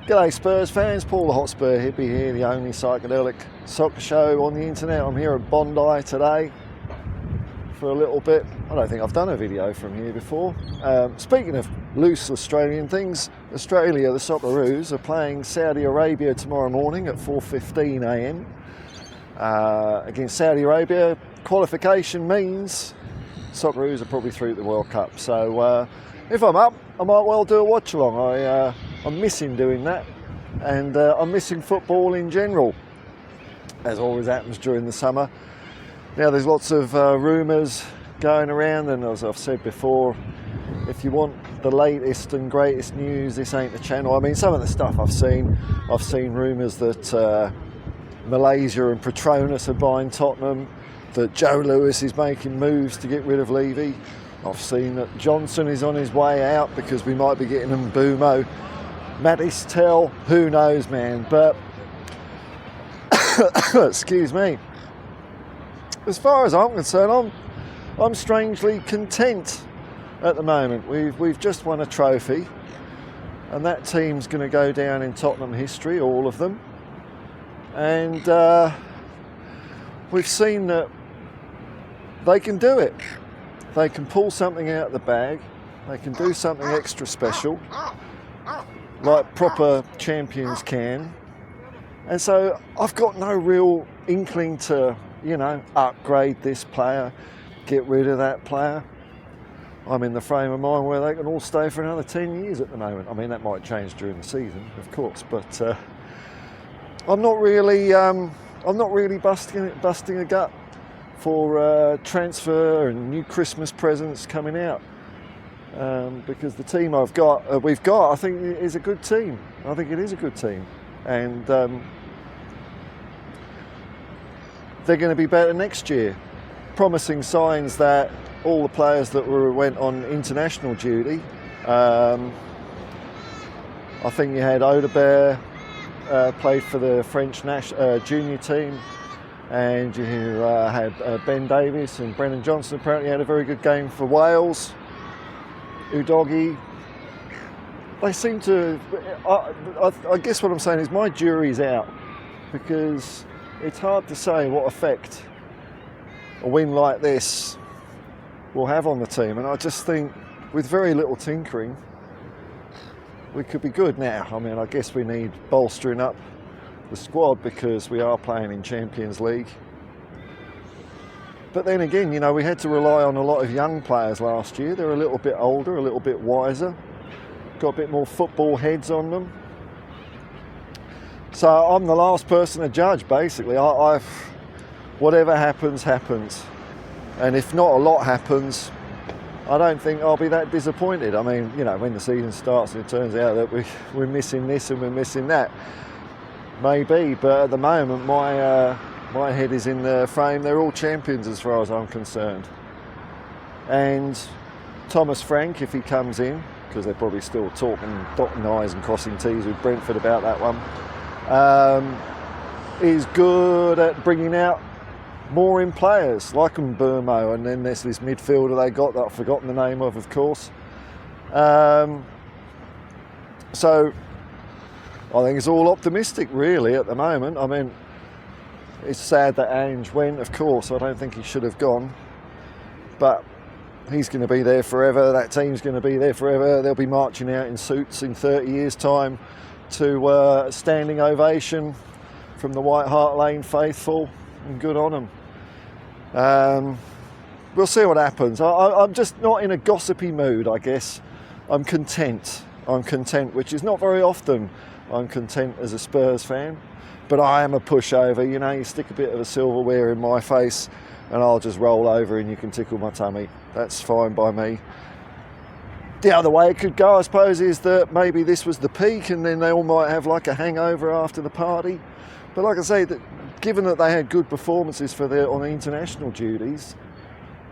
G'day Spurs fans, Paul the Hotspur hippie here, the only psychedelic soccer show on the internet. I'm here at Bondi today for a little bit. I don't think I've done a video from here before. Speaking of loose Australian things, Australia, the Socceroos, are playing Saudi Arabia tomorrow morning at 4:15 a.m. Against Saudi Arabia. Qualification means Socceroos are probably through to the World Cup. So if I'm up, I might well do a watch along. I'm missing doing that, and I'm missing football in general, as always happens during the summer. Now there's lots of rumours going around, and as I've said before, if you want the latest and greatest news, this ain't the channel. I mean, some of the stuff I've seen rumours that Malaysia and Petronas are buying Tottenham, that Joe Lewis is making moves to get rid of Levy. I've seen that Johnson is on his way out because we might be getting him Bumo. Mattis Tell, who knows, man, but excuse me. As far as I'm concerned, I'm strangely content at the moment. We've just won a trophy, and that team's going to go down in Tottenham history, all of them. And we've seen that they can do it. They can pull something out of the bag. They can do something extra special, like proper champions can. And so I've got no real inkling to, upgrade this player, get rid of that player. I'm in the frame of mind where they can all stay for another 10 years at the moment. I mean, that might change during the season, of course, but I'm not really busting a gut for transfer and new Christmas presents coming out. Because the team we've got, I think is a good team. I think it is a good team, and they're going to be better next year. Promising signs that all the players that went on international duty. I think you had Odegaard played for the French junior team, and you had Ben Davies and Brennan Johnson apparently had a very good game for Wales. Udogie, they seem to, I guess what I'm saying is my jury's out, because it's hard to say what effect a win like this will have on the team, and I just think with very little tinkering we could be good now. I mean, I guess we need bolstering up the squad because we are playing in Champions League. But then again, we had to rely on a lot of young players last year. They're a little bit older, a little bit wiser, got a bit more football heads on them. So I'm the last person to judge, basically. Whatever happens, happens. And if not a lot happens, I don't think I'll be that disappointed. I mean, when the season starts and it turns out that we're missing this and we're missing that, maybe. But at the moment, my head is in the frame. They're all champions as far as I'm concerned. And Thomas Frank, if he comes in, because they're probably still talking, dotting I's and crossing T's with Brentford about that one, is good at bringing out more in players, like Burmo, and then there's this midfielder they got that I've forgotten the name of course. So I think it's all optimistic, really, at the moment. I mean, it's sad that Ange went, of course. I don't think he should have gone. But he's going to be there forever. That team's going to be there forever. They'll be marching out in suits in 30 years' time to a standing ovation from the White Hart Lane faithful, and good on them. We'll see what happens. I'm just not in a gossipy mood, I guess. I'm content, which is not very often. I'm content as a Spurs fan. But I am a pushover, you stick a bit of a silverware in my face and I'll just roll over and you can tickle my tummy. That's fine by me. The other way it could go, I suppose, is that maybe this was the peak and then they all might have like a hangover after the party. But like I say, that given that they had good performances on the international duties,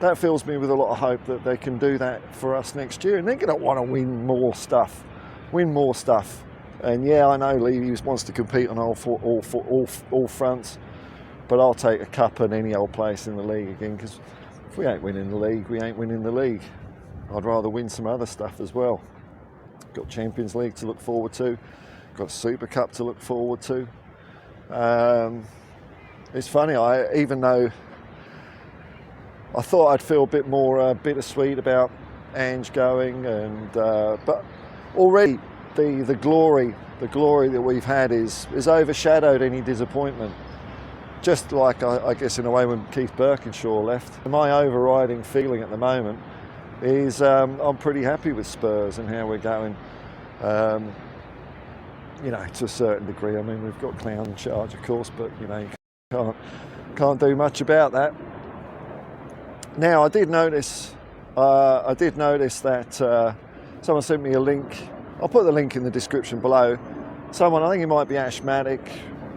that fills me with a lot of hope that they can do that for us next year. And they're going to want to win more stuff. And yeah, I know Levy wants to compete on all fronts, but I'll take a cup and any old place in the league again, because if we ain't winning the league, we ain't winning the league. I'd rather win some other stuff as well. Got Champions League to look forward to. got a Super Cup to look forward to. It's funny, even though I thought I'd feel a bit more bittersweet about Ange going, and but already the glory that we've had is overshadowed any disappointment. Just like I guess in a way when Keith Birkinshaw left. My overriding feeling at the moment is I'm pretty happy with Spurs and how we're going. You know, to a certain degree. I mean, we've got Clown in charge, of course, but you know, you can't do much about that. Now, I did notice that someone sent me a link. I'll put the link in the description below. Someone, I think it might be Ash Maddock,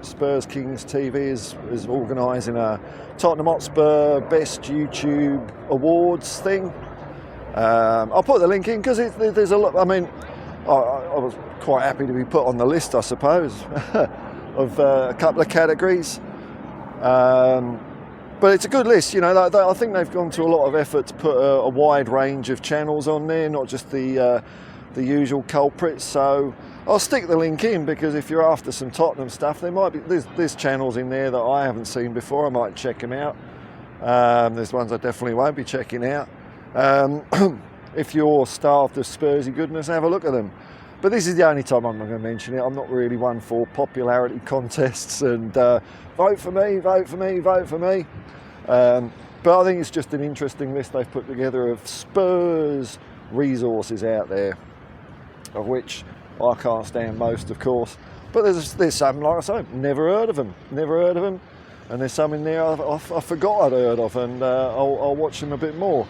Spurs Kings TV, is organising a Tottenham Hotspur Best YouTube Awards thing. I'll put the link in because there's a lot. I mean, I was quite happy to be put on the list, I suppose, of a couple of categories. But it's a good list, you know. I think they've gone to a lot of effort to put a wide range of channels on there, not just the usual culprits. So I'll stick the link in because if you're after some Tottenham stuff, there's channels in there that I haven't seen before. I might check them out. There's ones I definitely won't be checking out. If you're starved of Spursy goodness, have a look at them. But this is the only time I'm not going to mention it. I'm not really one for popularity contests and vote for me, vote for me, vote for me. But I think it's just an interesting list they've put together of Spurs resources out there, of which I can't stand most, of course. But there's some, like I say, never heard of them. And there's some in there I forgot I'd heard of, and I'll watch them a bit more.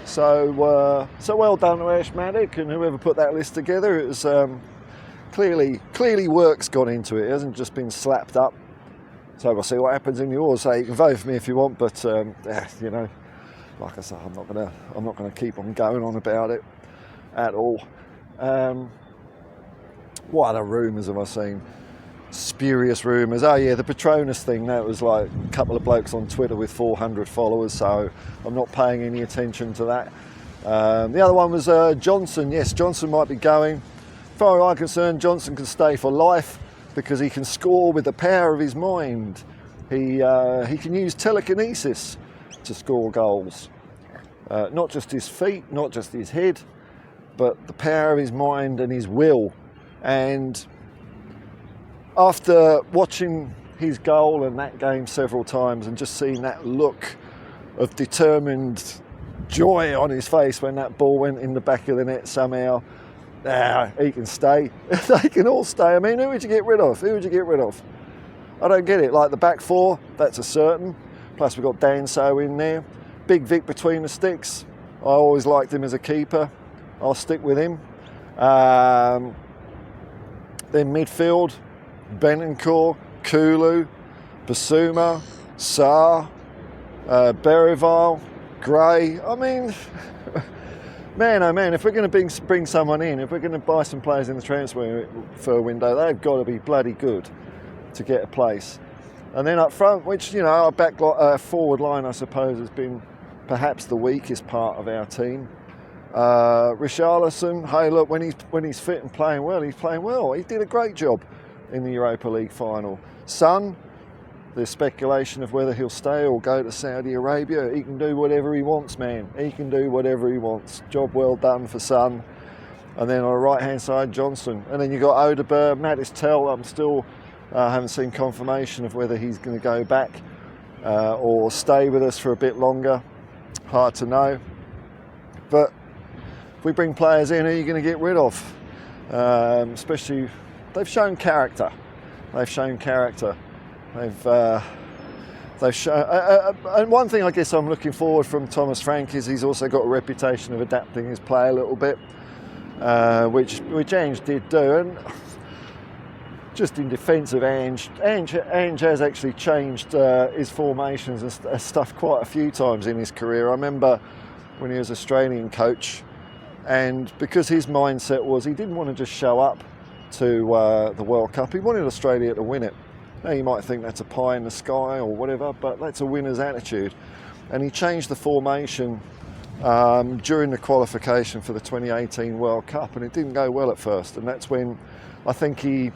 So well done to Ash Maddock and whoever put that list together. It was clearly work's gone into it. It hasn't just been slapped up. So we'll see what happens in yours. So you can vote for me if you want, but you know, like I said, I'm not gonna keep on going on about it at all. What other rumours have I seen? Spurious rumours. Oh yeah, the Petronas thing. That was like a couple of blokes on Twitter with 400 followers, so I'm not paying any attention to that. The other one was Johnson. Yes, Johnson might be going. As far as I'm concerned, Johnson can stay for life because he can score with the power of his mind. He can use telekinesis to score goals. Not just his feet, not just his head, but the power of his mind and his will. And after watching his goal and that game several times and just seeing that look of determined joy on his face when that ball went in the back of the net somehow, he can stay. They can all stay. I mean, who would you get rid of? I don't get it. Like the back four, that's a certain. Plus we've got Danso in there. Big Vic between the sticks. I always liked him as a keeper. I'll stick with him. Then midfield, Bentancur, Kulu, Basuma, Sarr, Berrival, Gray. I mean, man, oh man, if we're going to bring someone in, if we're going to buy some players in the transfer window, they've got to be bloody good to get a place. And then up front, which, you know, our forward line, I suppose, has been perhaps the weakest part of our team. Richarlison, hey look, when he's fit and playing well, he's playing well. He did a great job in the Europa League final. Son, there's speculation of whether he'll stay or go to Saudi Arabia. He can do whatever he wants, man. He can do whatever he wants. Job well done for Son. And then on the right hand side, Johnson. And then you've got Odeberg, Mattis Tell. I'm still haven't seen confirmation of whether he's going to go back or stay with us for a bit longer. Hard to know. But if we bring players in, who are you going to get rid of? Especially, they've shown character. They've shown, and one thing I guess I'm looking forward from Thomas Frank is he's also got a reputation of adapting his play a little bit, which Ange did do. And just in defence of Ange has actually changed his formations and stuff quite a few times in his career. I remember when he was Australian coach, and because his mindset was he didn't want to just show up to the World Cup, he wanted Australia to win it. Now you might think that's a pie in the sky or whatever, but that's a winner's attitude. And he changed the formation during the qualification for the 2018 World Cup, and it didn't go well at first. And that's when I think he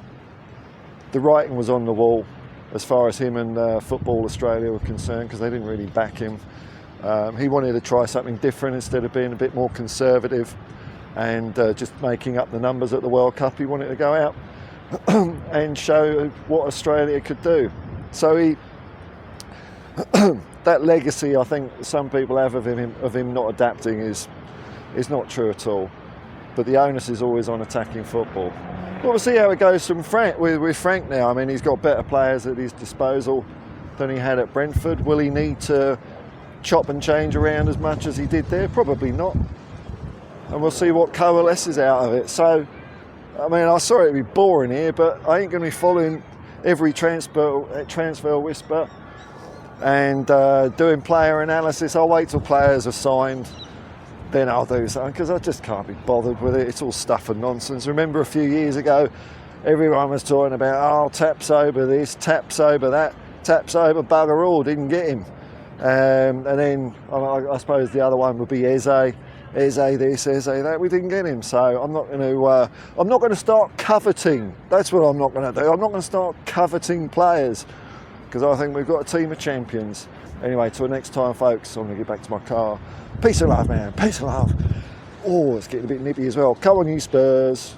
the writing was on the wall as far as him and Football Australia were concerned, because they didn't really back him. He wanted to try something different instead of being a bit more conservative and just making up the numbers at the World Cup. He wanted to go out and show what Australia could do. So he, that legacy I think some people have of him not adapting is not true at all. But the onus is always on attacking football. Well, we'll see how it goes from with Frank now. I mean, he's got better players at his disposal than he had at Brentford. Will he need to chop and change around as much as he did there? Probably not. And we'll see what coalesces out of it. So, I mean, I'm sorry to be boring here, but I ain't going to be following every transfer whisper and doing player analysis. I'll wait till players are signed, then I'll do something, because I just can't be bothered with it. It's all stuff and nonsense. Remember a few years ago, everyone was talking about, oh, Tapsoba this, Tapsoba that, Tapsoba bugger all, didn't get him. And then I suppose the other one would be Eze this, Eze that. We didn't get him, so I'm not going to start coveting. That's what I'm not going to do. I'm not going to start coveting players, because I think we've got a team of champions. Anyway, till next time, folks, I'm going to get back to my car. Peace and love, man. Peace and love. Oh, it's getting a bit nippy as well. Come on, you Spurs.